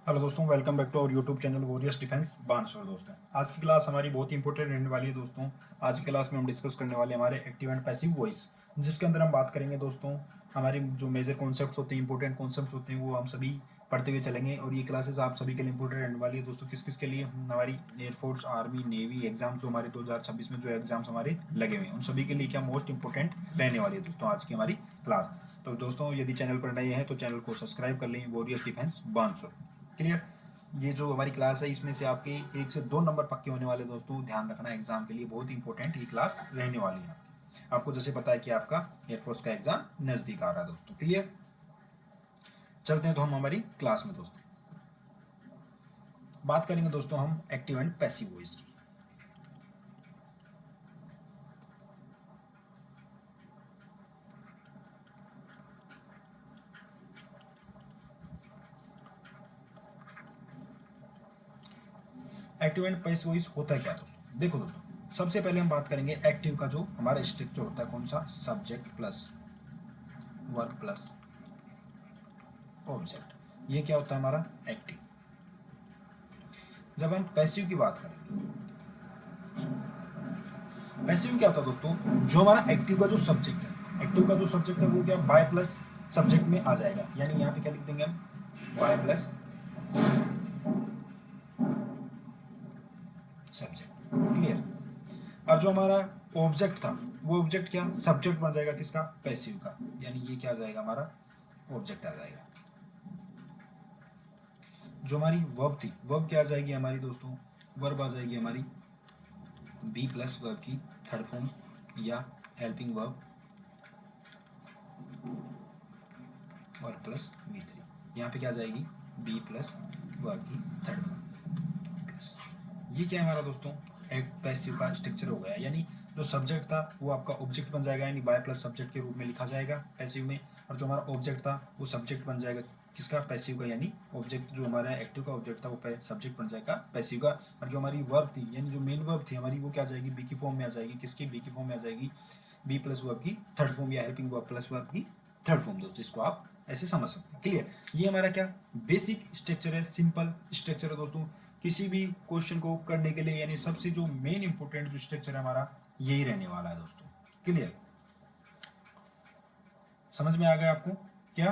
Hello दोस्तों, welcome back to our YouTube channel warriors defence Bansur. दोस्तों, आज की क्लास हमारी बहुत ही इंपॉर्टेंट रहने वाली है। दोस्तों, आज की क्लास में हम डिस्कस करने वाले हमारे एक्टिव एंड पैसिव वॉइस, जिसके अंदर हम बात करेंगे दोस्तों हमारी जो मेजर कॉन्सेप्ट्स होते हैं, इंपॉर्टेंट कॉन्सेप्ट्स होते हैं, वो हम सभी पढ़ते हुए चलेंगे। और ये क्लासेस आप सभी के लिए इंपॉर्टेंट रहने वाली है दोस्तों। किस किस के लिए? हमारी एयरफोर्स, आर्मी, नेवी एग्जाम्स जो हमारे 2026 में जो एग्जाम्स हमारे लगे हुए हैं, उन सभी के लिए क्या मोस्ट इंपॉर्टेंट रहने वाली है दोस्तों आज की हमारी क्लास। तो दोस्तों, यदि चैनल पर नए हैं तो चैनल को सब्सक्राइब कर लें, वॉरियर्स डिफेंस बानसुर। क्लियर? ये जो हमारी क्लास है, इसमें से आपके 1 से 2 नंबर पक्के होने वाले दोस्तों। ध्यान रखना, एग्जाम के लिए बहुत इंपॉर्टेंट ये क्लास रहने वाली है आपको जैसे पता है कि आपका एयरफोर्स का एग्जाम नजदीक आ रहा है दोस्तों। क्लियर? चलते हैं तो हम हमारी क्लास में दोस्तों बात करेंगे दोस्तों हम एक्टिव एंड पैसिव वॉइस की। एक्टिव एंड पैसिव वॉइस होता है क्या दोस्तों? देखो दोस्तों, सबसे पहले हम बात करेंगे एक्टिव का जो हमारा स्ट्रक्चर होता है, कौन सा? Subject plus work plus object. ये क्या होता है हमारा एक्टिव। जब हम पैसिव की बात करेंगे, पैसिव में क्या होता है दोस्तों? जो हमारा एक्टिव का जो सब्जेक्ट है, एक्टिव का जो सब्जेक्ट है वो क्या बाय प्लस सब्जेक्ट में आ जाएगा। यानी यहाँ पे क्या लिख देंगे हम? By plus subject. क्लियर? और जो हमारा ऑब्जेक्ट था, वो ऑब्जेक्ट क्या सब्जेक्ट बन जाएगा, किसका? पैसिव का। यानी ये क्या आ जाएगा हमारा? ऑब्जेक्ट आ जाएगा। जो हमारी वर्ब थी, वर्ब क्या आ जाएगी हमारी दोस्तों? वर्ब आ जाएगी हमारी बी प्लस वर्ब की थर्ड फॉर्म या helping verb verb plus V3। यहाँ पे क्या आ जाएगी? बी प्लस वर्ब की थर्ड फॉर्म प्लस। ये क्या है हमारा दोस्तों? एक पैसिव का स्ट्रक्चर हो गया। यानी जो सब्जेक्ट था वो आपका ऑब्जेक्ट बन जाएगा, यानी बाय प्लस सब्जेक्ट के रूप में लिखा जाएगा पैसिव में। और जो हमारा ऑब्जेक्ट था वो सब्जेक्ट बन जाएगा, किसका? पैसिव का। यानी ऑब्जेक्ट जो हमारा एक्टिव का ऑब्जेक्ट था वो सब्जेक्ट बन जाएगा पैसिव का। और जो हमारी वर्ब थी, यानी जो मेन वर्ब थी हमारी, वो क्या आ जाएगी? बी की फॉर्म में आ जाएगी। किसकी? बी की फॉर्म में आ जाएगी। बी प्लस वर्ब की थर्ड फॉर्म या हेल्पिंग वर्ब प्लस वर्ब की थर्ड फॉर्म। दोस्तों, इसको आप ऐसे समझ सकते हैं। क्लियर? ये हमारा क्या बेसिक स्ट्रक्चर है, सिंपल स्ट्रक्चर है दोस्तों किसी भी क्वेश्चन को करने के लिए। यानी सबसे जो मेन इंपॉर्टेंट जो स्ट्रक्चर है हमारा, यही रहने वाला है दोस्तों। क्लियर? समझ में आ गया आपको क्या?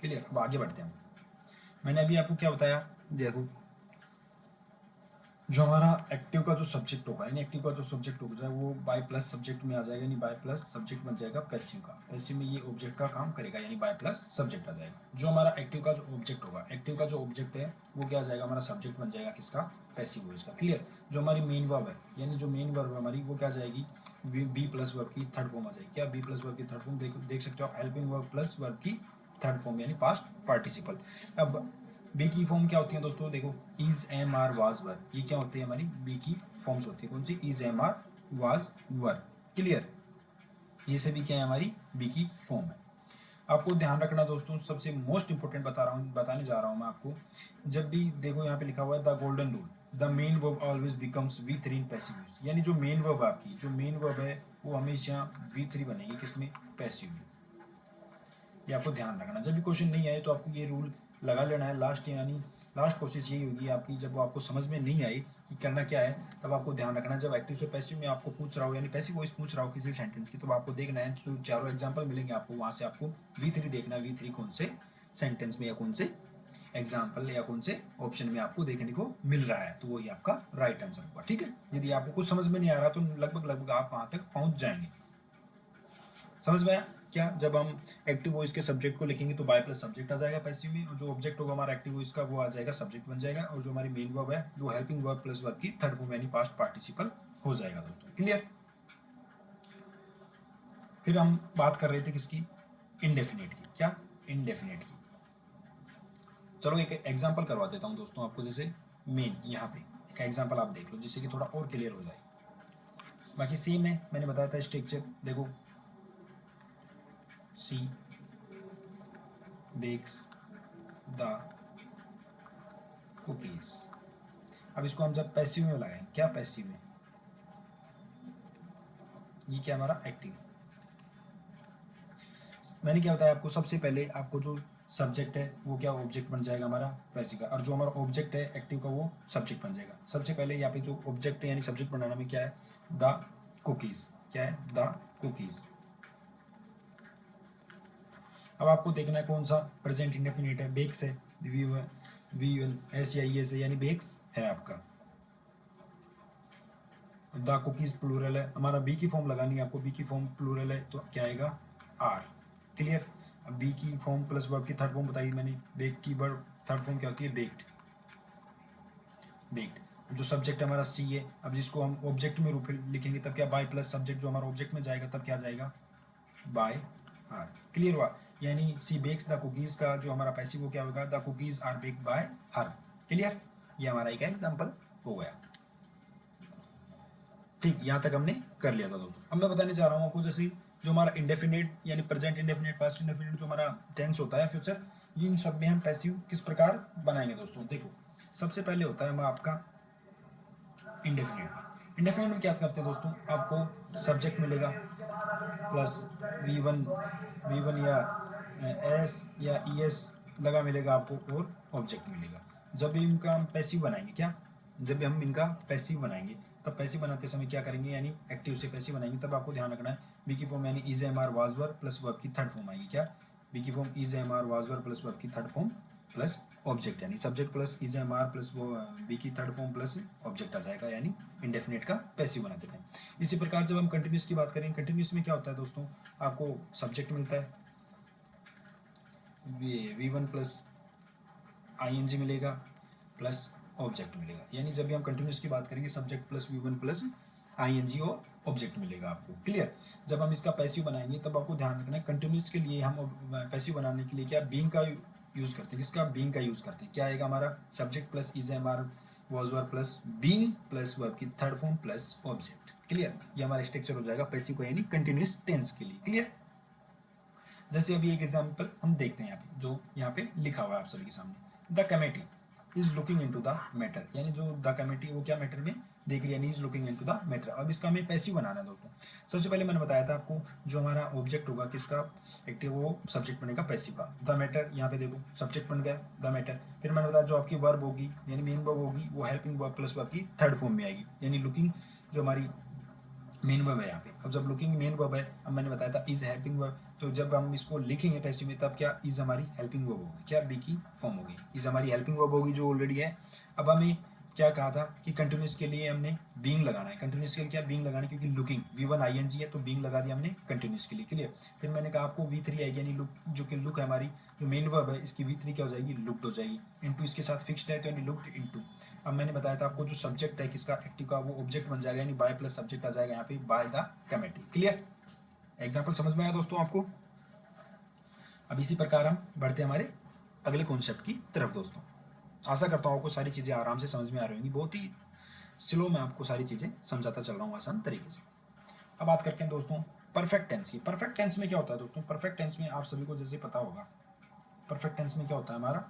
क्लियर? अब आगे बढ़ते हैं। मैंने अभी आपको क्या बताया? देखो, जो हमारा एक्टिव का जो सब्जेक्ट होगा, यानी एक्टिव का जो सब्जेक्ट होगा वो बाय प्लस सब्जेक्ट में आ जाएगा, यानी बाय प्लस सब्जेक्ट बन जाएगा पैसिव का। पैसिव में ये ऑब्जेक्ट का काम करेगा, यानी बाय प्लस सब्जेक्ट आ जाएगा। जो हमारा एक्टिव का जो ऑब्जेक्ट होगा, एक्टिव का जो ऑब्जेक्ट है वो क्या आ जाएगा? हमारा सब्जेक्ट बन जाएगा, किसका? पैसिव वॉइस का। क्लियर? जो हमारी मेन वर्ब है, यानी जो मेन वर्ब है हमारी, वो क्या आ जाएगी? बी प्लस वर्ब की थर्ड फॉर्म आ जाएगी। क्या? बी प्लस वर्ब की थर्ड फॉर्म देख सकते हो आप, हेल्पिंग वर्ब प्लस वर्ब की थर्ड फॉर्म, यानी पास्ट पार्टिसिपल। अब बी की फॉर्म क्या होती है दोस्तों? देखो, is am are was were, ये क्या होती है हमारी? बी की फॉर्म्स होती है। कौन सी? Is am are was were. Clear? ये सभी क्या है? हमारी बी की फॉर्म है। आपको ध्यान रखना दोस्तों, सबसे मोस्ट इंपोर्टेंट बता रहा हूँ, बताने जा रहा हूँ मैं आपको। जब भी देखो यहाँ पे लिखा हुआ है the golden rule, the main verb always becomes V3 in passive use. यानी जो मेन वर्ब आपकी, जो मेन वर्ब है वो हमेशा V3 बनेगी, किसमें? पैसिव में। ये आपको ध्यान रखना। जब भी क्वेश्चन नहीं आए तो आपको ये रूल लगा लेना है लास्ट, यानी लास्ट कोशिश यही होगी आपकी, जब वो आपको समझ में नहीं आई कि करना क्या है, तब आपको ध्यान रखना है। जब एक्टिव से पैसिव में आपको पूछ रहा हो, यानी पैसिव वॉइस पूछ रहा हो किसी सेंटेंस की, तो आपको देखना है तो चारों एग्जाम्पल मिलेंगे आपको, वहाँ से आपको V3 देखना है। V3 कौन से सेंटेंस में या कौन से एग्जाम्पल या कौन से ऑप्शन में आपको देखने को मिल रहा है, तो वही आपका राइट आंसर होगा। ठीक है? यदि आपको कुछ समझ में नहीं आ रहा तो लगभग लगभग आप वहाँ तक पहुँच जाएंगे। समझ में आया क्या? जब हम एक्टिव वॉइस के सब्जेक्ट को लिखेंगे तो बाय प्लस सब्जेक्ट आ जाएगा पैसिव में, और जो ऑब्जेक्ट होगा हमारा एक्टिव वॉइस का वो आ जाएगा, सब्जेक्ट बन जाएगा। और जो हमारी मेन वर्ब है वो हेल्पिंग वर्ब प्लस वर्ब की थर्ड फॉर्म, यानी पास्ट पार्टिसिपल हो जाएगा दोस्तों। क्लियर? फिर हम बात कर रहे थे किसकी? इनडेफिनेट की। क्या? इनडेफिनेट की। चलो एक एग्जाम्पल करवा देता हूँ दोस्तों आपको। जैसे मेन यहाँ पे एक एग्जाम्पल आप देख लो, जिससे कि थोड़ा और क्लियर हो जाए। बाकी सेम है, मैंने बताया था स्ट्रक्चर। देखो, सी बेक्स द कुकीज। अब इसको हम जब पैसिव में लगाएं, क्या पैसिव में, ये क्या हमारा एक्टिव। मैंने क्या बताया आपको, सबसे पहले आपको जो सब्जेक्ट है वो क्या ऑब्जेक्ट बन जाएगा हमारा पैसिव का, और जो हमारा ऑब्जेक्ट है एक्टिव का वो सब्जेक्ट बन जाएगा। सबसे पहले यहाँ पे जो ऑब्जेक्ट है यानी सब्जेक्ट बनाना में क्या है, द कुकीज, क्या है, द कुकीज। अब आपको देखना है कौन सा प्रेजेंट इंडेफिनिट है, बेक्स है, वी वन एस या ई एस है, यानी बेक्स है आपका। द कुकीज प्लूरल है, हमारा बी की फॉर्म लगानी है आपको, बी की फॉर्म प्लूरल है तो क्या आएगा, आर। क्लियर। अब बी की फॉर्म प्लस वर्ब की थर्ड फॉर्म बताई मैंने, बेक की वर्ब थर्ड फॉर्म क्या होती है, बेक्ड। बेक्ड। जो सब्जेक्ट हमारा सी है, अब जिसको हम ऑब्जेक्ट में रूप लिखेंगे तब क्या, बाय प्लस सब्जेक्ट जो हमारा ऑब्जेक्ट में जाएगा तब क्या जाएगा, बाय आर। क्लियर हुआ। यानी सी बेक्स द कुकीज का जो हमारा पैसिव वो क्या होगा, the cookies are baked by her. Clear. ये हमारा एक एग्जाम्पल हो गया। ठीक, यहाँ तक हमने कर लिया था दोस्तों। अब मैं बताने जा रहा हूँ आपको, जैसे जो हमारा इंडेफिनिट यानी प्रेजेंट इंडेफिनिट, पास्ट इंडेफिनिट, जो हमारा टेंस होता है फ्यूचर, इन सब में हम पैसिव किस प्रकार बनाएंगे दोस्तों। देखो, सबसे पहले होता है हमारा आपका इंडेफिनिट। इंडेफिनिट में क्या करते हैं दोस्तों, आपको सब्जेक्ट मिलेगा प्लस वी वन या एस या ई एस लगा मिलेगा आपको, और ऑब्जेक्ट मिलेगा। जब भी इनका हम पैसिव बनाएंगे, क्या, जब भी हम इनका पैसिव बनाएंगे तब पैसिव बनाते समय क्या करेंगे, यानी एक्टिव से पैसिव बनाएंगे तब आपको ध्यान रखना है, बी की फॉर्म यानी is am are was were plus verb की थर्ड फॉर्म आएगी, क्या, बी की form is am are was were plus verb की थर्ड फॉर्म प्लस ऑब्जेक्ट, यानी subject plus is am are plus वो बी की थर्ड फॉर्म प्लस ऑब्जेक्ट आ जाएगा, यानी इंडेफिनिट का पैसिव बनाते हैं। इसी प्रकार जब हम कंटिन्यूस की बात करें, कंटिन्यूस में क्या होता है दोस्तों, आपको सब्जेक्ट मिलता है, V one plus I N G मिलेगा प्लस ऑब्जेक्ट मिलेगा। यानी जब भी हम कंटिन्यूस की बात करेंगे, subject plus V one plus I N G और ऑब्जेक्ट मिलेगा आपको। क्लियर। जब हम इसका पैसिव बनाएंगे तब आपको ध्यान रखना है, कंटिन्यूस के लिए हम पैसिव बनाने के लिए क्या, बीइंग का यूज़ करते हैं। किसका, बीइंग का यूज़ करते हैं। क्या आएगा हमारा, subject plus is am are was were plus being plus verb की third form plus object. Clear. ये हमारा स्ट्रक्चर हो जाएगा पैसिव का, यानी कंटिन्यूस टेंस के लिए। क्लियर। जैसे अभी एक एग्जाम्पल हम देखते हैं यहाँ पे, जो यहाँ पे लिखा हुआ है आप सभी के सामने, the committee is looking into the matter, यानी जो द कमेटी वो क्या मैटर में देख रही है, यानी is looking into the matter. अब इसका हमें पैसिव बनाना है दोस्तों। सबसे पहले मैंने बताया था आपको, जो हमारा ऑब्जेक्ट होगा किसका, एक्टिव, वो सब्जेक्ट बनेगा पैसिव का, द मैटर। यहाँ पे देखो सब्जेक्ट बन गया द मैटर। फिर मैंने बताया जो आपकी वर्ब होगी यानी मेन वर्ब होगी वो हेल्पिंग वर्ब प्लस वर्ब की थर्ड फॉर्म में आएगी, यानी लुकिंग जो हमारी मेन वर्ब है यहाँ पे। अब जब लुकिंग मेन वर्ब है, अब मैंने बताया था इज हेल्पिंग वर्ब, तो जब हम इसको लिखेंगे पैसिव में तब क्या, इज हमारी हेल्पिंग वर्ब होगी, क्या, बी की फॉर्म होगी, इज हमारी हेल्पिंग वर्ब होगी जो ऑलरेडी है। अब हमें क्या कहा था कि कंटिन्यूस के लिए हमने बीइंग लगाना है, कंटिन्यूस के लिए क्या, बीइंग लगाना है, क्योंकि looking V one I N G है तो बीइंग लगा दिया हमने कंटिन्यूस के लिए। क्लियर। फिर मैंने कहा आपको वी थ्री आएगी, यानी लुक, जो कि लुक है हमारी, जो मेन वर्ब है इसकी वी थ्री क्या हो जाएगी, लुक्ड हो जाएगी, इनटू इसके साथ फिक्स्ड है तो यानी लुक्ड इनटू। अब मैंने बताया था आपको जो सब्जेक्ट है किसका, एक्टिव का, वो ऑब्जेक्ट बन जाएगा, यानी बाय प्लस सब्जेक्ट आ जाएगा यहाँ पे, by the committee. Clear. Example समझ में आया दोस्तों आपको। अब इसी प्रकार हम बढ़ते हमारे अगले कॉन्सेप्ट की तरफ दोस्तों। आशा करता हूँ आपको सारी चीज़ें आराम से समझ में आ रही होंगी, बहुत ही स्लो में आपको सारी चीज़ें समझाता चल रहा हूँ आसान तरीके से। अब बात करते हैं दोस्तों परफेक्ट टेंस की। परफेक्ट टेंस में क्या होता है दोस्तों, परफेक्ट टेंस में आप सभी को जैसे पता होगा, परफेक्ट टेंस में क्या होता है हमारा,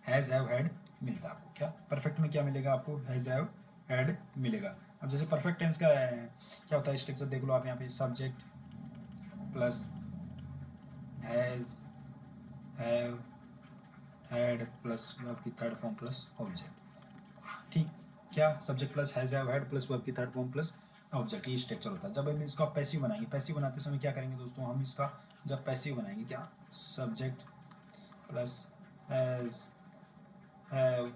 हैज़ हैव हैड मिलता है आपको। क्या, परफेक्ट में क्या मिलेगा आपको, हैज़ हैव हैड मिलेगा। अब जैसे परफेक्ट टेंस का क्या होता है स्ट्रक्चर देख लो आप यहाँ पे, subject plus has have had plus verb की थर्ड फॉर्म प्लस ऑब्जेक्ट। ठीक, क्या, subject plus has have had plus verb की थर्ड फॉर्म प्लस ऑब्जेक्ट, ये स्ट्रक्चर होता है। जब हम इसका पैसिव बनाएंगे, पैसिव बनाते समय क्या करेंगे दोस्तों, हम इसका जब पैसिव बनाएंगे, क्या, subject plus has have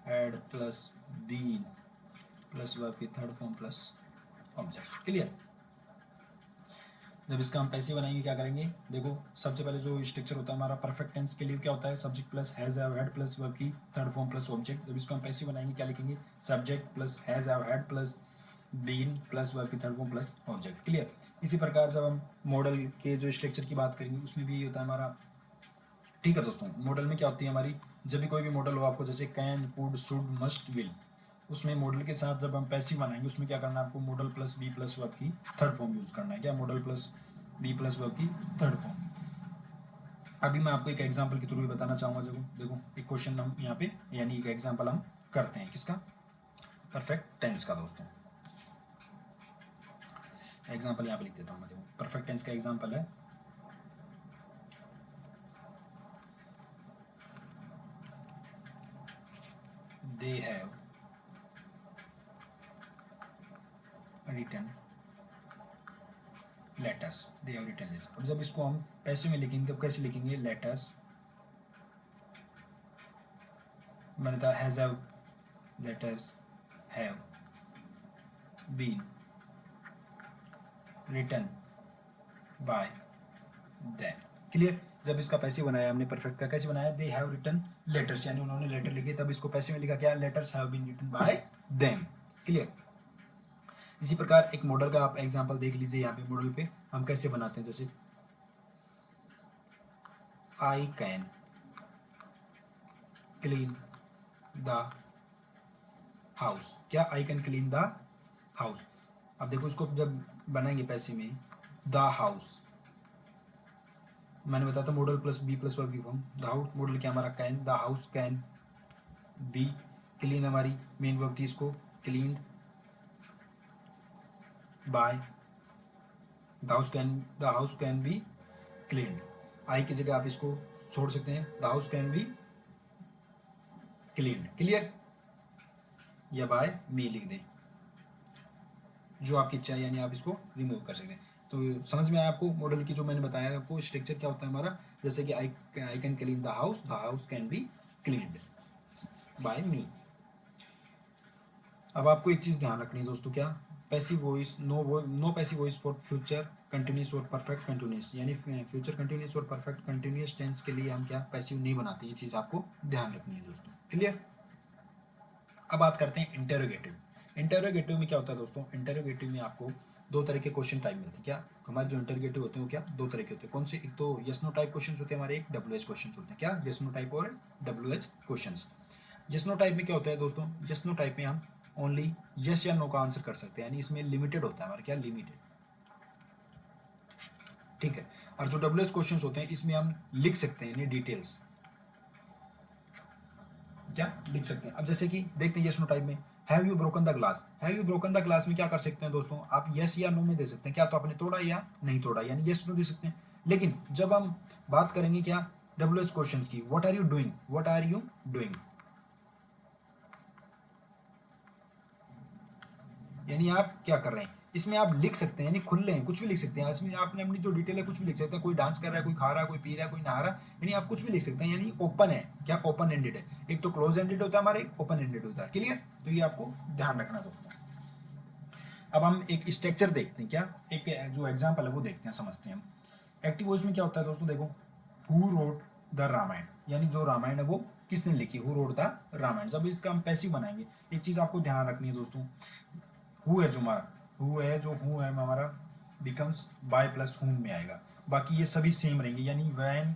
had plus been plus verb की third form plus object. Clear. जब इसका हम पैसिव बनाएंगे क्या करेंगे, देखो सबसे पहले जो स्ट्रक्चर होता है हमारा परफेक्ट टेंस के लिए क्या होता है, subject plus has have had plus verb की थर्ड फॉर्म प्लस ऑब्जेक्ट। जब इसको हम पैसिव बनाएंगे क्या लिखेंगे, subject plus has have had plus been plus verb की third form plus object. Clear. इसी प्रकार जब हम मॉडल के जो स्ट्रक्चर की बात करेंगे उसमें भी होता है हमारा। ठीक है दोस्तों, मॉडल में क्या होती है हमारी, जब भी कोई भी मॉडल हो आपको, जैसे can, could, should, must, will, उसमें मॉडल के साथ जब हम पैसिव बनाएंगे उसमें क्या करना है आपको, model plus be plus verb की थर्ड फॉर्म यूज करना है। क्या, model plus be plus verb की थर्ड फॉर्म। अभी मैं आपको एक एग्जांपल के थ्रू भी बताना चाहूँगा। देखो देखो एक क्वेश्चन हम यहाँ पे यानी एक एग्जांपल हम करते हैं किसका, परफेक्ट टेंस का दोस्तों। एग्जांपल यहाँ पे लिख देता हूँ मैं। देखो परफेक्ट टेंस का एग्जांपल है, they have written letters, they have written letters. अब जब इसको हम पैसे में लिखेंगे तो कैसे लिखेंगे, लेटर्स, मैंने कहा has have, letters have been written by them. Clear. जब इसका पैसे बनाया हमने परफेक्ट का, कैसे बनाया, दे हैव रिटन लेटर्स, यानी उन्होंने लेटर लिखे, तब इसको पैसे में लिखा क्या, letters have been written by them. Clear. इसी प्रकार एक मॉडल का आप एग्जांपल देख लीजिए। यहाँ पे मॉडल पे हम कैसे बनाते हैं, जैसे I can clean the house. क्या, I can clean the house. अब देखो इसको जब बनाएंगे पैसे में, द हाउस, मैंने बताया था model plus be plus verb की फॉर्म। द हाउस मॉडल क्या हमारा can, the house can be, clean हमारी मेन वर्ब थी, इसको clean by, the house can be cleaned. I की जगह आप इसको छोड़ सकते हैं, the house can be cleaned. Clear. या बाय मी लिख दें, जो आपकी इच्छा है, यानी आप इसको रिमूव कर सकते हैं। तो समझ में आया आपको मॉडल की जो मैंने बताया आपको स्ट्रक्चर क्या होता है हमारा। जैसे कि I can clean the house can be cleaned by me. अब आपको एक चीज़ ध्यान रखनी है दोस्तों, क्या, passive voice, no passive voice for future continuous और परफेक्ट कंटिन्यूस, यानी फ्यूचर कंटिन्यूस और परफेक्ट कंटिन्यूस टेंस के लिए हम क्या पैसिव नहीं बनाते, ये चीज़ आपको ध्यान रखनी है दोस्तों। क्लियर। अब बात करते हैं इंटेरोगेटिव। इंटेरोगेटिव में क्या होता है दोस्तों, इंटेरोगेटिव में आपको दो तरह के क्वेश्चन टाइप मिलते हैं। क्या, हमारे जो इंटेरोगेटिव होते हैं वो क्या, दो तरह के होते हैं। कौन से, एक तो यस नो टाइप क्वेश्चन होते हैं हमारे, एक डब्ल्यू एच क्वेश्चन होते हैं। क्या, यस नो टाइप और W H question. Yes no type में क्या होता है दोस्तों, यस नो टाइप में हम ओनली यस या नो का आंसर कर सकते हैं, यानी इसमें लिमिटेड होता है हमारा, क्या, लिमिटेड। ठीक है। और जो डब्ल्यू एच क्वेश्चन होते हैं इसमें हम लिख सकते हैं, यानी डिटेल्स क्या लिख सकते हैं। अब जैसे कि देखते हैं यस नो टाइप में, have you broken the glass. Have you broken the glass में क्या कर सकते हैं दोस्तों, आप यस या नो में दे सकते हैं, क्या तो आपने तोड़ा या नहीं तोड़ा, यानी यस नो दे सकते हैं। लेकिन जब हम बात करेंगे क्या, डब्ल्यू एच क्वेश्चन की, what are you doing, what are you doing, यानी आप क्या कर रहे हैं, इसमें आप लिख सकते हैं, यानी खुले हैं, कुछ भी लिख सकते हैं। इसमें आपने अपनी जो डिटेल है कुछ भी लिख सकते हैं, कोई डांस कर रहा है, कोई खा रहा है, कोई पी रहा है, कोई नहा रहा है, यानी आप कुछ भी लिख सकते हैं, यानी ओपन है, क्या, ओपन एंडेड है। एक तो क्लोज एंडेड होता है हमारा, एक ओपन एंडेड होता है। क्लियर। तो ये आपको ध्यान रखना दोस्तों। अब हम एक स्ट्रक्चर देखते हैं, क्या, एक जो एग्जाम्पल है वो देखते हैं, समझते हैं हम। एक्टिव वॉइस में क्या होता है दोस्तों, देखो, हु रोट द रामायण, यानी जो रामायण है वो किसने लिखी, हु रोट द रामायण। जब इसका हम पैसिव बनाएंगे, एक चीज आपको ध्यान रखनी है दोस्तों, हु है जो हमारा, हु है हमारा बिकम्स बाय प्लस हुम में आएगा। बाकी ये सभी सेम रहेंगे, यानी when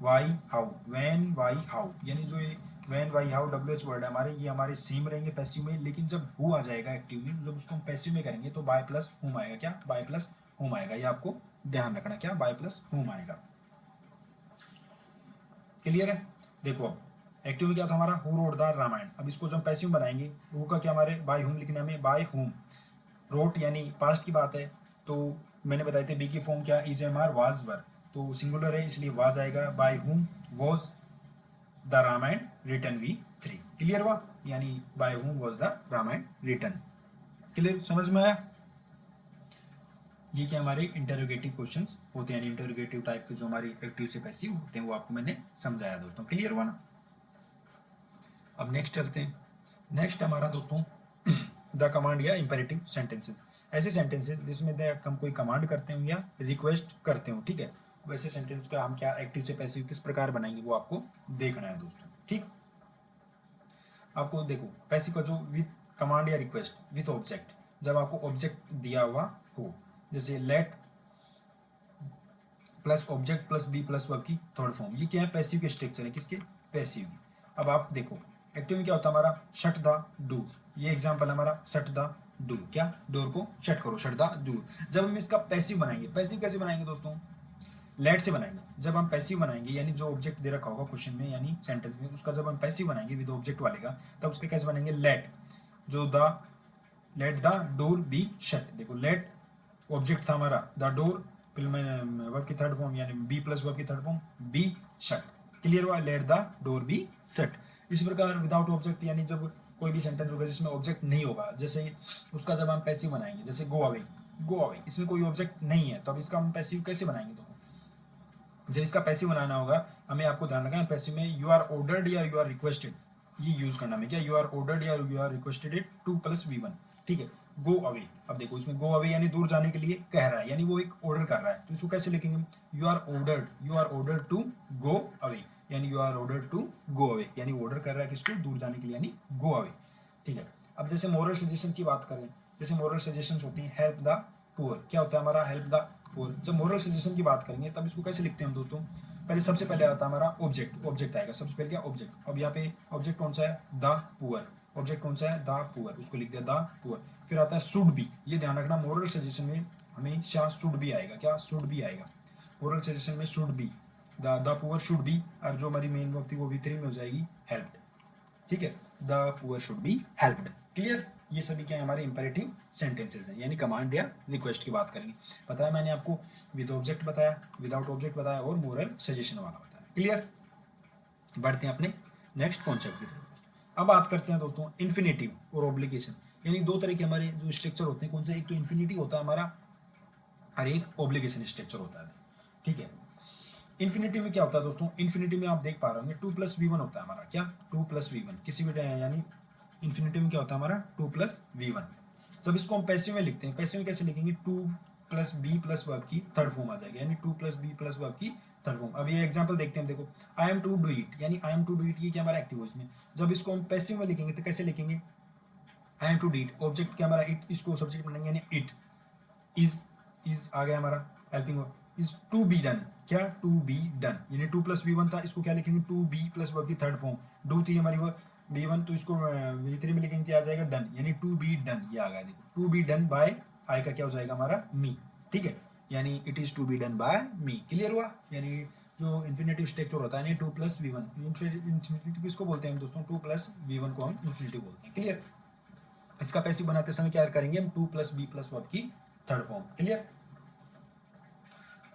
why how, when why how, यानी जो ये when why how W H word है हमारे, ये हमारे सेम रहेंगे पैसिव में। लेकिन जब हु आ जाएगा एक्टिव में, जब उसको हम पैसिव में करेंगे तो बाय प्लस हुम आएगा, क्या, बाय प्लस हुम आएगा। ये आपको ध्यान रखना, क्या, बाय प्लस हुम आएगा। क्लियर है। देखो अब एक्टिव में क्या था हमारा, हु रोट द रामायण। अब इसको जब पैसिव बनाएंगे, हु का क्या हमारे बाय हुम लिखने में, बाय हुम, रोट यानी पास्ट की बात है, तो मैंने बताया थे बी की फॉर्म क्या, is am are was were, तो सिंगुलर है इसलिए वाज आएगा। By whom was the Ramayana written V 3। Clear हुआ, यानी by whom was the Ramayana written. Clear, समझ में आया। ये क्या हमारे इंटरोगेटिव क्वेश्चंस होते हैं, यानी इंटरोगेटिव टाइप के जो हमारी एक्टिव से पैसिव होते हैं वो आपको मैंने समझाया दोस्तों। क्लियर हुआ ना। अब नेक्स्ट चलते हैं। नेक्स्ट हमारा दोस्तों द कमांड या इंपेरेटिव सेंटेंसेस, ऐसे सेंटेंसेस जिसमें हम कोई कमांड करते हो या रिक्वेस्ट करते हो। ठीक है, वैसे सेंटेंस का हम क्या एक्टिव से पैसिव किस प्रकार बनाएंगे वो आपको देखना है दोस्तों। ठीक, आपको देखो पैसिव का जो विथ कमांड या रिक्वेस्ट विथ ऑब्जेक्ट, जब आपको ऑब्जेक्ट दिया हुआ हो, जैसे let plus object plus be plus verb की थर्ड फॉर्म, ये क्या है, पैसिव के स्ट्रक्चर है, किसके, पैसिव की। अब आप देखो एक्टिव में क्या होता है हमारा, शट द डोर, ये एग्जांपल है हमारा, शट द डोर, क्या, डोर को शट करो, शट द डोर। जब हम इसका पैसिव बनाएंगे, पैसिव कैसे बनाएंगे दोस्तों, लेट से बनाएंगे। जब हम पैसिव बनाएंगे यानी जो ऑब्जेक्ट दे रखा होगा क्वेश्चन में यानी सेंटेंस में, उसका जब हम पैसिव बनाएंगे विद ऑब्जेक्ट वाले का, तब उसके कैसे बनेंगे, लेट जो the let the door be shut. देखो लेट ऑब्जेक्ट था हमारा, द डोर फिर मैंने वर्ब की थर्ड फॉर्म यानी बी प्लस वर्ब की third form be shut. Clear हुआ, let the door be shut. इसी प्रकार विदाउट ऑब्जेक्ट यानी जब कोई भी सेंटेंस होगा जिसमें ऑब्जेक्ट नहीं होगा, जैसे उसका जब हम पैसिव बनाएंगे, जैसे गो अवे, गो अवे इसमें कोई ऑब्जेक्ट नहीं है, तो अब इसका हम पैसिव कैसे बनाएंगे। तो जब इसका पैसिव बनाना होगा हमें आपको ध्यान रखना है, पैसिव में यू आर ऑर्डर्ड या यू आर रिक्वेस्टेड ये यूज करना है क्या, यू आर ऑर्डर्ड या you are requested it 2+V1। ठीक है, गो अवे। अब देखो इसमें गो अवे यानी दूर जाने के लिए कह रहा है, यानी वो एक ऑर्डर कर रहा है, तो इसको कैसे लिखेंगे, you are ordered to go away, यानी you are ordered to go away, यानी ऑर्डर कर रहा है किसको, दूर जाने के लिए, यानी गो अवे। ठीक है, अब जैसे मोरल सजेशन की बात करें, जैसे मोरल सजेशन होती है हेल्प द पुअर, क्या होता है हमारा, हेल्प द पुअर। जब मोरल सजेशन की बात करेंगे तब इसको कैसे लिखते हैं हम दोस्तों, पहले सबसे पहले आता है हमारा ऑब्जेक्ट, ऑब्जेक्ट आएगा सबसे पहले क्या, ऑब्जेक्ट। अब यहाँ पे ऑब्जेक्ट कौन सा है, द पुअर, ऑब्जेक्ट कौन सा है, द पुअर, उसको लिख दिया द पुअर। फिर आता है शुड बी, ये ध्यान रखना मोरल सजेशन में हमेशा शुड बी आएगा, क्या शुड बी आएगा, मोरल सजेशन में should be, the poor should be, और जो हमारी मेन वर्ब थी वो V3 में हो जाएगी हेल्प्ड। ठीक है, the poor should be helped. Clear, ये सभी क्या है हमारे इंपेरेटिव सेंटेंसेस हैं, यानी कमांड या रिक्वेस्ट की बात करेंगे। बताया मैंने आपको, विद ऑब्जेक्ट बताया, विदाउट ऑब्जेक्ट बताया और मोरल सजेशन वाला बताया। क्लियर, बढ़ते हैं अपने नेक्स्ट कॉन्सेप्ट की तरफ दोस्तों। अब बात करते हैं दोस्तों इन्फिनेटिव और ऑब्लिगेशन, यानी दो तरह के हमारे जो स्ट्रक्चर होते हैं, कौन से, एक तो इन्फिनेटिव होता है हमारा और एक ऑब्लिगेशन स्ट्रक्चर होता है। ठीक है, इन्फिनेटिव में क्या होता है दोस्तों, इन्फिनेटिव में आप देख पा रहे होंगे 2+V1 होता है हमारा, क्या 2+V1 किसी भी यानी इन्फिनेटिव में क्या होता है हमारा 2+V1। जब इसको हम पैसिव में लिखते हैं, पैसिव में कैसे लिखेंगे, 2+B प्लस वर्ब की थर्ड फॉर्म आ जाएगी, यानी 2+B प्लस वर्ब की थर्ड फॉर्म। अब ये एग्जांपल देखते हैं, देखो I am to do it, यानी I am to do it ये क्या हमारा एक्टिव वॉइस में। जब इसको हम पैसिव में लिखेंगे तो कैसे लिखेंगे, I am to do it, object क्या हमारा इट, इसको सब्जेक्ट बनाएंगे यानी इट, इज आ गया हमारा helping verb, is to be done, क्या टू बी डन, यानी 2+V1 था, इसको क्या लिखेंगे 2B प्लस वर्ब की थर्ड फॉर्म, डू थी हमारी वर्ब B1, तो इसको V3 में लिखेंगे क्या आ जाएगा, डन, यानी टू बी डन, ये आ गया देखो, to be done by, I का क्या हो जाएगा हमारा मी। ठीक है, यानी it is to be done by me. Clear हुआ, यानी जो इन्फिनेटिव स्ट्रक्चर होता है यानी 2+V1, इन्फिनेटिव किसको बोलते हैं हम दोस्तों, 2+V1 को हम इन्फिनेटिव बोलते हैं। क्लियर, इसका पैसिव बनाते समय क्या करेंगे हम, 2+B प्लस वर्ब की थर्ड फॉर्म। क्लियर,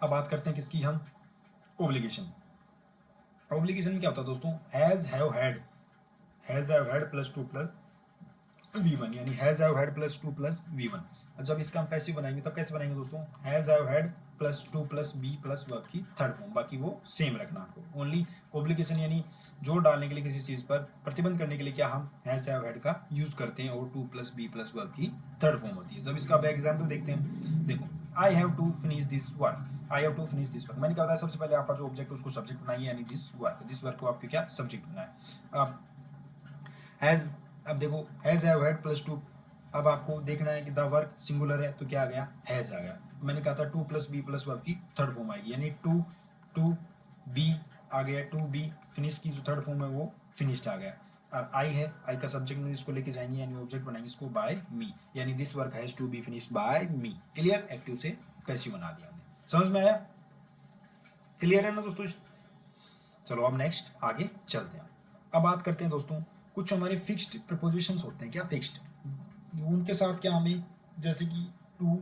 अब बात करते हैं किसकी हम, ओब्लिगेशन। ओब्लिगेशन में क्या होता है दोस्तों, has have had plus 2+V1, यानी has have had plus 2+V1। और जब इसका हम पैसिव बनाएंगे तब कैसे बनाएंगे दोस्तों, has have had plus 2+B plus verb की थर्ड फॉर्म, बाकी वो सेम रखना आपको। ओनली ओब्लिगेशन यानी जोर डालने के लिए किसी चीज पर, प्रतिबंध करने के लिए क्या हम हैज हैव हैड का यूज करते हैं, और 2+B प्लस वर्ब की थर्ड फॉर्म होती है। जब इसका एग्जाम्पल देखते हैं, देखो I have to finish this work, I have to finish this work, मैंने क्या बताया सबसे पहले आपका जो ऑब्जेक्ट उसको सब्जेक्ट बनाइए, यानी दिस वर्क को आपके क्या सब्जेक्ट बनाए। अब हैज, अब देखो हैज हैव हैड प्लस 2, अब आपको देखना है कि द वर्क सिंगुलर है तो क्या आ गया, हैज आ गया। मैंने कहा था 2+B प्लस वर्ब की थर्ड फॉर्म आएगी, यानी टू बी आ गया, 2B फिनिश की जो थर्ड फॉर्म है वो फिनिश्ड आ गया। और आई है, आई का सब्जेक्ट में इसको लेके जाएंगे यानी ऑब्जेक्ट बनाएंगे इसको बाय मी, यानी this work has to be finished by me. Clear, active से पैसिव बना दिया हमने, समझ में आया, क्लियर है ना दोस्तों। चलो अब नेक्स्ट आगे चलते हैं। अब बात करते हैं दोस्तों कुछ हमारे फिक्स्ड प्रपोजिशंस होते हैं, क्या फिक्स्ड, उनके साथ क्या हमें, जैसे कि टू,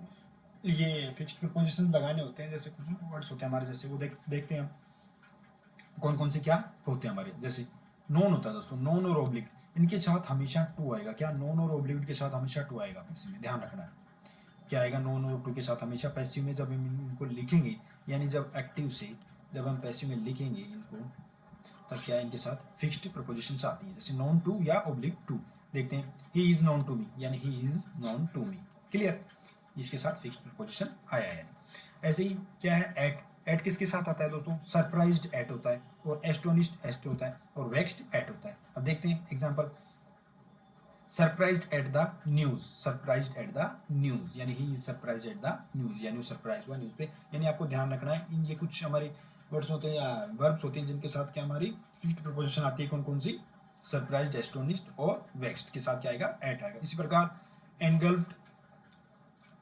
ये फिक्स्ड प्रपोजिशंस लगाने होते हैं, जैसे कुछ वर्ड्स होते हैं हमारे, जैसे वो देखते हैं कौन कौन से क्या होते हैं हमारे, जैसे नॉन होता है दोस्तों, नॉन और ऑब्लिक, इनके साथ हमेशा टू आएगा, क्या नॉन और ऑब्लिक के साथ हमेशा टू आएगा पैसिव में, ध्यान रखना है क्या आएगा, नॉन और टू के साथ हमेशा पैसिव में। जब हम इनको लिखेंगे यानी जब एक्टिव से जब हम पैसिव में लिखेंगे इनको, तब क्या इनके साथ फिक्स्ड प्रपोजिशंस आती हैं, जैसे नॉन टू या ऑब्लिक टू। देखते हैं he is known to me, यानी he is known to me. Clear, इसके साथ फिक्स्ड प्रपोजिशन आया है। ऐसे ही क्या है एट, एट किसके साथ आता है दोस्तों, सरप्राइज्ड एट होता है, और एस्टोनिश्ड एट होता है, और वेक्स्ड एट होता है। अब देखते हैं example, surprised at the news, surprised at the news, यानी he is surprised at the news, यानी सरप्राइज हुआ न्यूज पे। यानी आपको ध्यान रखना है इन ये कुछ हमारे वर्ड्स होते हैं या वर्ब्स होते हैं जिनके साथ क्या हमारी फिक्स्ड प्रपोजिशन आती है, कौन कौन सी, सरप्राइज्ड, एस्टोनिश्ड और वेक्स्ड के साथ क्या आएगा, एट आएगा। इसी प्रकार एनगल्फ्ड,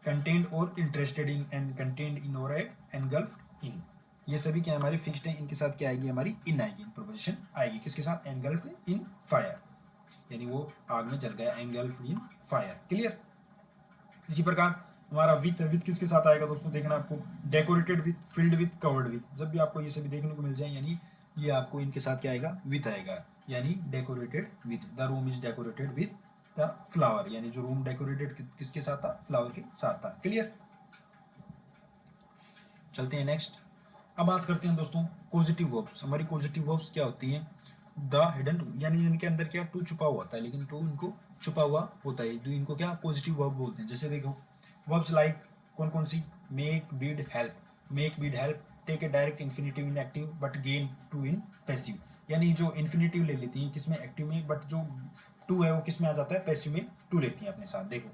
कंटेंड और इंटरेस्टेड इन, एंड कंटेंड इन और एट एनगल्फ्ड इन। ये सभी क्या हमारी फिक्स्ड है, इनके साथ क्या आएगी हमारी इन आएगी, इन प्रोपोजिशन आएगी, किसके साथ, एंगल्फ्ड इन फायर, यानी वो आग में जल गया, एंगल्फ्ड इन फायर। क्लियर। इसी प्रकार हमारा विथ है, विथ किसके साथ आएगा दोस्तों, देखना आपको, decorated with, filled with, covered with, जब भी आपको ये सभी देखने को मिल जाए यानी ये आपको इनके साथ क्या आएगा, विथ आएगा, यानी decorated with, the room is decorated with the flower, यानी जो रूम डेकोरेटेड किसके साथ था, फ्लावर के साथ था। क्लियर। चलते हैं नेक्स्ट। अब बात करते हैं दोस्तों पॉजिटिव वर्ब्स। हमारी पॉजिटिव वर्ब्स क्या होती हैं, द हिडन टू, यानी इनके अंदर क्या टू छुपा हुआ होता है, लेकिन टू इनको छुपा हुआ होता है, तो इनको क्या पॉजिटिव वर्ब बोलते हैं। जैसे देखो वर्ब्स लाइक कौन कौन सी, make, bid, help, make, bid, help take a direct infinitive in active but gain to in passive, यानी जो इन्फिनेटिव ले लेती है किसमें, एक्टिव में, बट जो टू है वो किस में आ जाता है, पैसिव में टू लेती है अपने साथ। देखो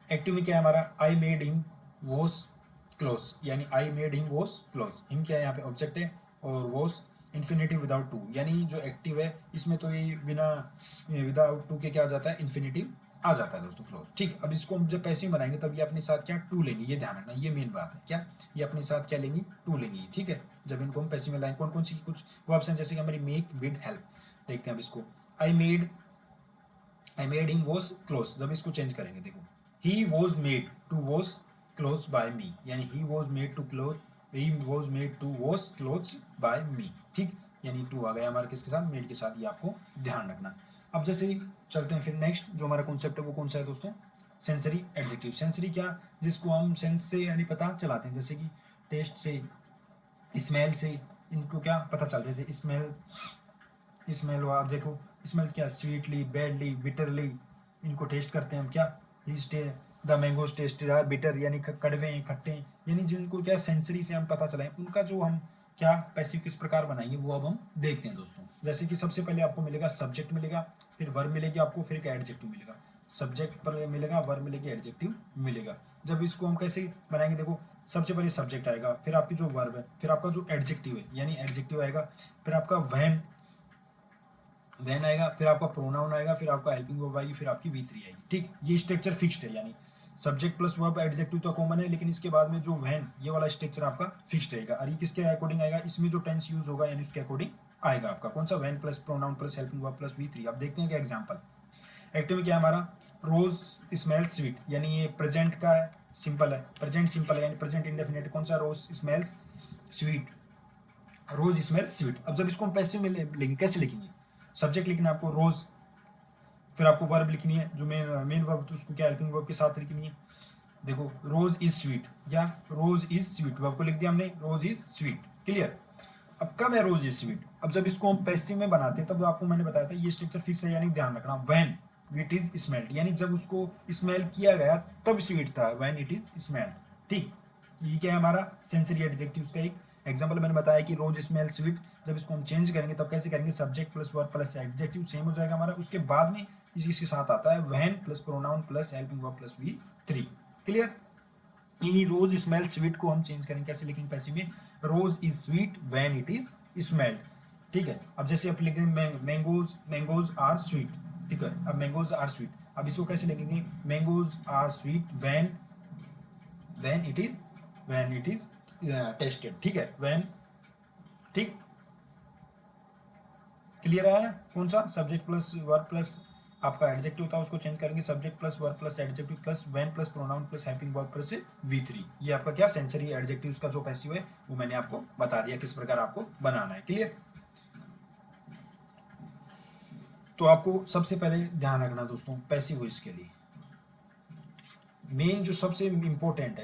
एक्टिव में क्या है हमारा, I made him wash clothes, यानी I made him wash clothes, him क्या है यहाँ पे ऑब्जेक्ट है, और वॉश इन्फिनेटिव विदाउट टू, यानी जो एक्टिव है इसमें तो ये बिना विदाउट टू के क्या आ जाता है, इन्फिनेटिव आ जाता है दोस्तों, क्लोज। ठीक, अब इसको हम जब पैसिव बनाएंगे तब ये अपने साथ क्या टू लेंगे, ये ध्यान रखना, ये मेन बात है, क्या ये अपने साथ क्या लेंगी, टू लेंगी। ठीक है, जब इनको हम पैसिव में लाएंगे, कौन कौन सी कुछ वर्ब्स हैं, जैसे कि हमारी मेक, बिड, हेल्प। देखते हैं अब इसको, I made him wash clothes, जब इसको चेंज करेंगे देखो, he was made to wash clothes by me, यानी he was made to cloth, he was made to wash clothes by me. ठीक, यानी टू आ गया हमारे किसके साथ, मेड के साथ, ये आपको ध्यान रखना। अब जैसे ही चलते हैं फिर नेक्स्ट, जो हमारा कॉन्सेप्ट है वो कौन सा है दोस्तों, सेंसरी एडजेक्टिव। सेंसरी क्या, जिसको हम सेंस से यानी पता चलाते हैं, जैसे कि टेस्ट से, स्मेल से, इनको क्या पता चलता है, जैसे स्मेल, स्मेल हुआ, आप देखो स्मेल क्या, स्वीटली, बैडली, बिटरली, इनको टेस्ट करते हैं हम क्या, the mangoes taste are bitter, यानी कड़वे हैं, खट्टे हैं, यानी जिनको क्या सेंसरी से हम पता चलाएं, उनका जो हम क्या पैसिव किस प्रकार बनाएंगे वो अब हम देखते हैं दोस्तों। जैसे कि सबसे पहले आपको मिलेगा सब्जेक्ट मिलेगा, फिर वर्ब मिलेगी आपको, फिर एक एडजेक्टिव मिलेगा, सब्जेक्ट पर मिलेगा, वर्ब मिलेगी, एडजेक्टिव मिलेगा। जब इसको हम कैसे बनाएंगे, देखो सबसे पहले सब्जेक्ट आएगा, फिर आपकी जो वर्ब है, फिर आपका जो एडजेक्टिव है यानी एडजेक्टिव आएगा, फिर आपका वैन आएगा, फिर आपका प्रोनाउन आएगा, फिर आपका हेल्पिंग वर्ब आएगी, फिर आपकी V3 आएगी। ठीक, ये स्ट्रक्चर फिक्स्ड है, यानी सब्जेक्ट प्लस वर्ब एडजेक्टिव तो कॉमन है, लेकिन इसके बाद में जो वैन, ये वाला स्ट्रक्चर आपका फिक्स्ड रहेगा। और ये किसके अकॉर्डिंग आएगा, इसमें जो टेंस यूज होगा यानी उसके अकॉर्डिंग आएगा आपका कौन सा, when plus pronoun plus helping verb plus V3। अब देखते हैं क्या एग्जाम्पल। एक्टिव में क्या हमारा, रोज स्मेल स्वीट, यानी ये प्रेजेंट का है, सिंपल है, प्रेजेंट सिंपल है, यानी प्रेजेंट इंडेफिनिट, कौन सा, रोज स्मेल्स स्वीट, रोज स्मेल स्वीट। अब जब इसको हम पैसिव में लेंगे, कैसे लिखेंगे, सब्जेक्ट लिखना है आपको रोज, फिर आपको वर्ब लिखनी है, जो मेन वर्ब तो उसको क्या हेल्पिंग वर्ब के साथ लिखनी है। देखो रोज इज स्वीट, या रोज इज स्वीट, वर्ब को लिख दिया हमने, रोज इज स्वीट। क्लियर। अब कब है रोज इज स्वीट, अब जब इसको हम पैसिव में बनाते हैं तब आपको मैंने बताया था ये स्ट्रक्चर फिक्स है, यानी ध्यान रखना, व्हेन इट इज स्मेल्ड, यानी जब उसको स्मेल किया गया तब स्वीट था, व्हेन इट इज स्मेल्ड। ठीक, ये क्या है हमारा सेंसरी एडजेक्टिव्स का एक एग्जांपल मैंने बताया कि रोज स्मेल स्वीट, जब इसको हम चेंज करेंगे तब कैसे करेंगे, subject plus verb plus adjective same हो जाएगा हमारा, उसके बाद में इसके साथ आता है when plus pronoun plus helping verb plus V3। Clear. यानी रोज स्मेल स्वीट को हम चेंज करेंगे, कैसे लिखेंगे पैसिव में, rose is sweet when it is smelled. ठीक है, अब जैसे आप लिखेंगे मैंगोज, मैंगोज आर स्वीट। ठीक है, अब मैंगोज आर स्वीट, अब इसको कैसे लिखेंगे, mangoes are sweet when when it is tested. ठीक है, व्हेन। ठीक, क्लियर आया ना, कौन सा, सब्जेक्ट प्लस वर्ब प्लस आपका एडजेक्टिव होता है उसको चेंज करेंगे, subject plus verb plus adjective plus when plus pronoun plus helping verb plus V3। ये आपका क्या सेंसरी एडजेक्टिव्स का जो पैसिव है वो मैंने आपको बता दिया किस प्रकार आपको बनाना है। क्लियर। तो आपको सबसे पहले ध्यान रखना दोस्तों, पैसिव वॉइस के लिए मेन जो सबसे इम्पोर्टेंट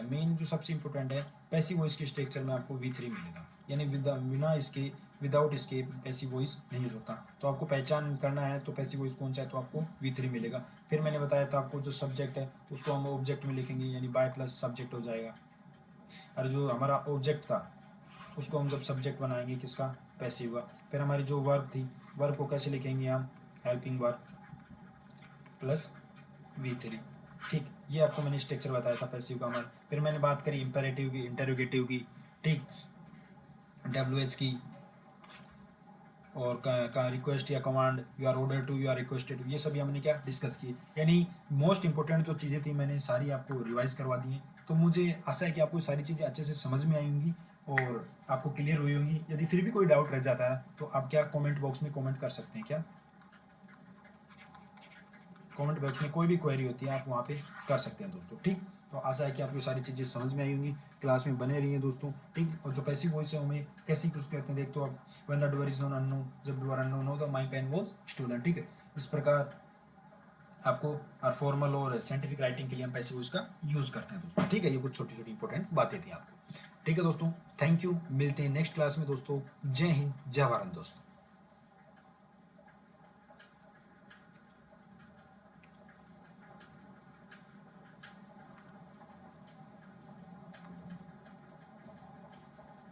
है, पैसिव वॉइस के स्ट्रक्चर में आपको V3 मिलेगा, यानी बिना इसके, विदाउट इसके पैसिव वॉइस नहीं होता। तो आपको पहचान करना है तो पैसिव वॉइस कौन सा है, तो आपको V3 मिलेगा। फिर मैंने बताया था आपको जो सब्जेक्ट है उसको हम ऑब्जेक्ट में लिखेंगे, यानी बाय प्लस सब्जेक्ट हो जाएगा, और जो हमारा ऑब्जेक्ट था उसको हम जब सब्जेक्ट बनाएंगे किसका, पैसिव का। फिर हमारी जो वर्ब थी, वर्ब को कैसे लिखेंगे हम, हेल्पिंग वर्ब प्लस V3। ठीक, ये आपको मैंने स्ट्रक्चर बताया था पैसिव का हमारा। फिर मैंने बात करी इंपेरेटिव की, इंटेरोगेटिव की, ठीक, WH की, और का रिक्वेस्ट या command, you are order to, you are requested, ये सभी हमने क्या डिस्कस किए। यानी मोस्ट इंपॉर्टेंट जो चीज़ें थी मैंने सारी आपको रिवाइज करवा दी हैं। तो मुझे आशा है कि आपको सारी चीज़ें अच्छे से समझ में आई होंगी। और आपको क्लियर हुई होंगी। यदि फिर भी कोई डाउट रह जाता है तो आप क्या कमेंट बॉक्स में कमेंट कर सकते हैं, क्या कमेंट बॉक्स में कोई भी क्वेरी होती है आप वहाँ पे कर सकते हैं दोस्तों। ठीक, तो आशा है कि आपको सारी चीज़ें समझ में आई होंगी। क्लास में बने रहिए दोस्तों। ठीक, और जो पैसिव वॉइस है उन्हें कैसी कुछ कहते हैं देख तो आप, when the door is on unknown, जब डोर अननोन हो तो माई पेन वॉज स्टोलन। ठीक है, इस प्रकार आपको और फॉर्मल और साइंटिफिक राइटिंग के लिए हम पैसिव वॉइस का यूज़ करते हैं दोस्तों। ठीक है, ये कुछ छोटी छोटी इंपॉर्टेंट बातें थी आपको। ठीक है दोस्तों, थैंक यू, मिलते हैं नेक्स्ट क्लास में दोस्तों। जय हिंद, जय भारत दोस्तों।